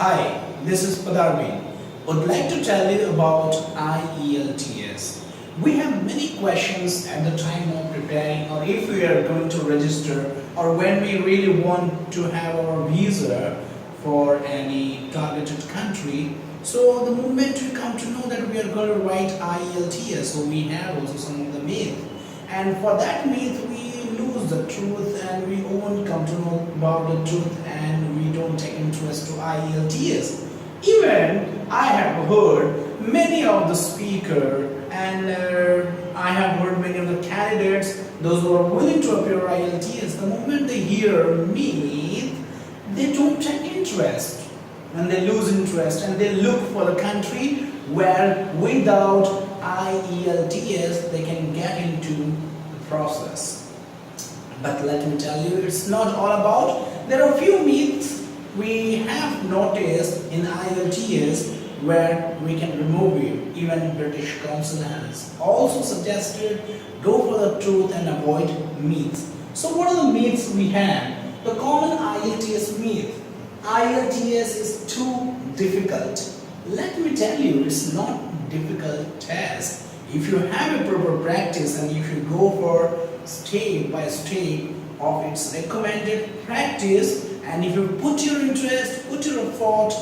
Hi, this is Padarvin. Would like to tell you about IELTS. We have many questions at the time of preparing, or if we are going to register, or when we really want to have our visa for any targeted country. So the moment we come to know that we are going to write IELTS, so we have also some of the myth. And for that myth, we lose the truth and we won't come to know about the truth and we don't take interest to IELTS. Even I have heard many of the speaker and I have heard many of the candidates, those who are willing to appear IELTS, the moment they hear me, they don't take interest and they lose interest and they look for the country where without IELTS they can get into the process. But let me tell you, it's not all about. There are a few myths we have noticed in IELTS where we can remove it. Even British Council has also suggested go for the truth and avoid myths. So what are the myths we have? The common IELTS myth. IELTS is too difficult. Let me tell you, it's not difficult test. If you have a proper practice and if you go for step by step of its recommended practice, and if you put your interest, put your effort,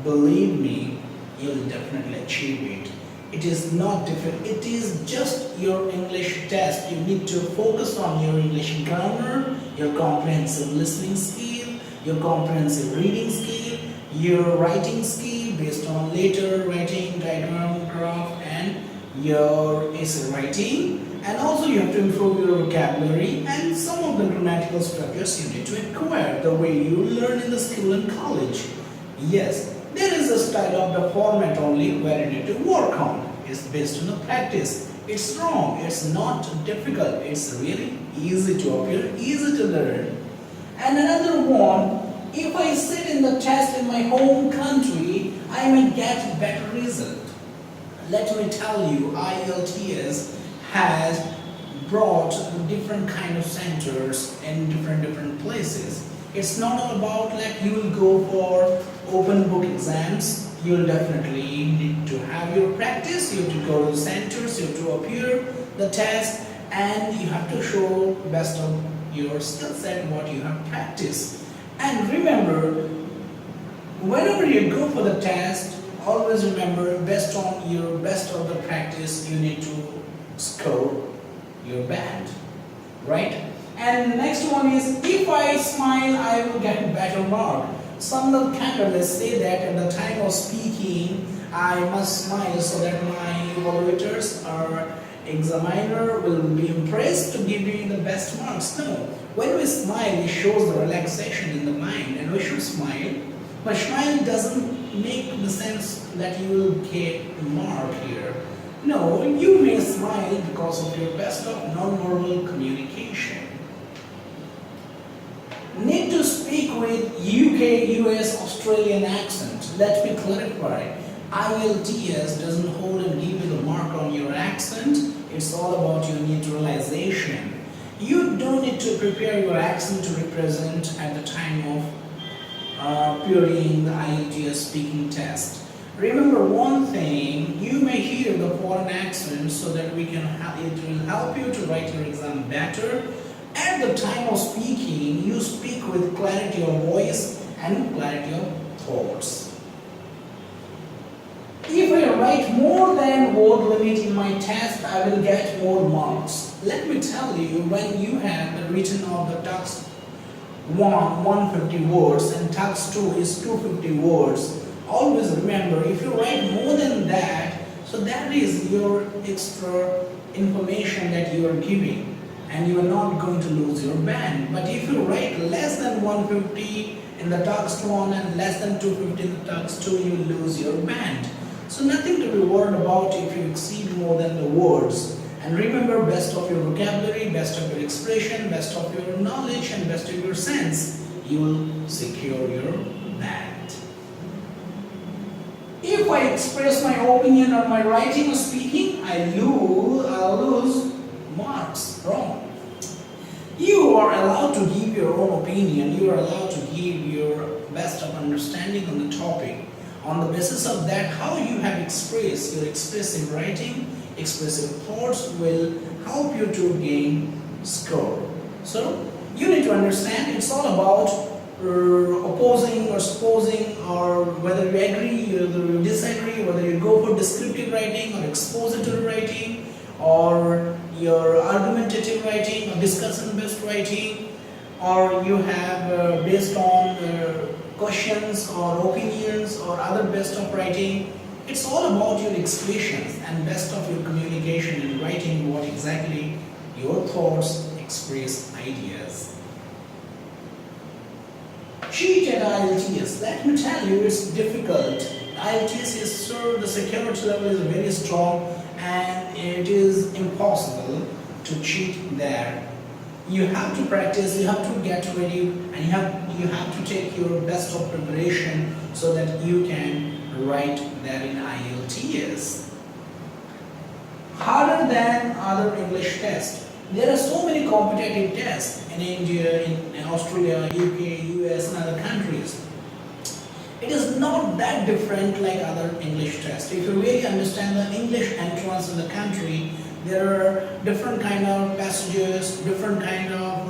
believe me, you'll definitely achieve it. It is not difficult. It is just your English test. You need to focus on your English grammar, your comprehensive listening skill, your comprehensive reading skill, your writing skill based on letter writing, diagram, graph, and your essay writing. And also you have to improve your vocabulary and some of the grammatical structures you need to acquire the way you learn in the school and college. Yes, there is a style of the format only where you need to work on. It's based on the practice. It's wrong. It's not difficult. It's really easy to appear, easy to learn. And another one, if I sit in the test in my home country, I may get better result. Let me tell you, IELTS has brought different kind of centers in different places. It's not all about like you will go for open book exams. You'll definitely need to have your practice. You have to go to the centers. You have to appear the test, and you have to show best of your skill set, what you have practiced. And remember, whenever you go for the test, always remember best of the practice you need to score your band, right? And next one is, if I smile I will get a better mark. Some of the candidates say that at the time of speaking I must smile so that my evaluators or examiner will be impressed to give me the best marks. No, when we smile it shows the relaxation in the mind and we should smile. But smile doesn't make the sense that you will get a mark here. No, you may smile because of your best of non-verbal communication. Need to speak with UK, US, Australian accent. Let me clarify. IELTS doesn't hold and give you the mark on your accent. It's all about your neutralization. You don't need to prepare your accent to represent at the time of appearing the IELTS speaking test. Remember one thing, you may hear the foreign accent so that it will help you to write your exam better. At the time of speaking, you speak with clarity of voice and clarity of thoughts. If I write more than word limit in my test, I will get more marks. Let me tell you, when you have the written of the text 150 words and text 2 is 250 words, always remember, if you write more than that, so that is your extra information that you are giving and you are not going to lose your band. But if you write less than 150 in the text 1 and less than 250 in the text 2, you lose your band. So nothing to be worried about if you exceed more than the words. And remember, best of your vocabulary, best of your expression, best of your knowledge and best of your sense, you will secure your band. If I express my opinion on my writing or speaking, I'll lose marks. Wrong. You are allowed to give your own opinion, you are allowed to give your best of understanding on the topic. On the basis of that, how you have expressed your expressive writing, expressive thoughts will help you to gain score. So you need to understand it's all about opposing or supposing, or whether you agree, whether you disagree, whether you go for descriptive writing or expository writing, or your argumentative writing or discussion based writing, or you have based on questions or opinions or other best of writing. It's all about your expressions and best of your communication in writing, what exactly your thoughts express ideas. Cheat at IELTS. Let me tell you, it's difficult. IELTS is sure the security level is very strong and it is impossible to cheat there. You have to practice, you have to get ready, and you have to take your best of preparation so that you can write there in IELTS. Harder than other English tests. There are so many competitive tests in India, in Australia, UK, US and other countries. It is not that different like other English tests. If you really understand the English entrance in the country, there are different kind of passages, different kind of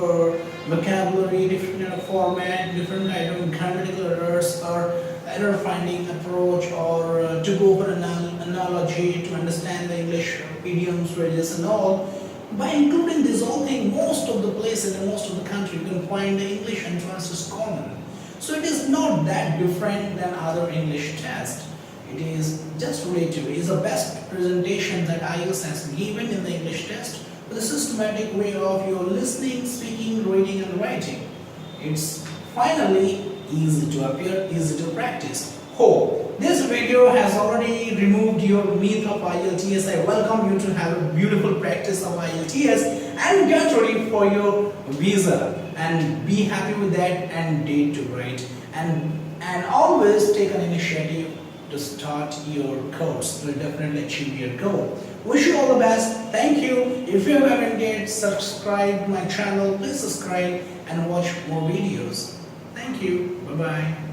vocabulary, different kind of format, different kind of grammatical errors or error finding approach, or to go for an analogy to understand the English idioms, phrases and all. By including these all things, most of the places and most of the country you can find the English entrance is common. So it is not that different than other English tests. It is just relative. It is the best presentation that IELTS has given in the English test with a systematic way of your listening, speaking, reading and writing. It's finally easy to appear, easy to practice. Hope this video has already removed your myth of IELTS. I welcome you to have a beautiful practice of IELTS and get ready for your visa and be happy with that and date to write, and always take an initiative to start your course. You will definitely achieve your goal. Wish you all the best. Thank you. If you haven't yet subscribed my channel, please subscribe and watch more videos. Thank you. Bye bye.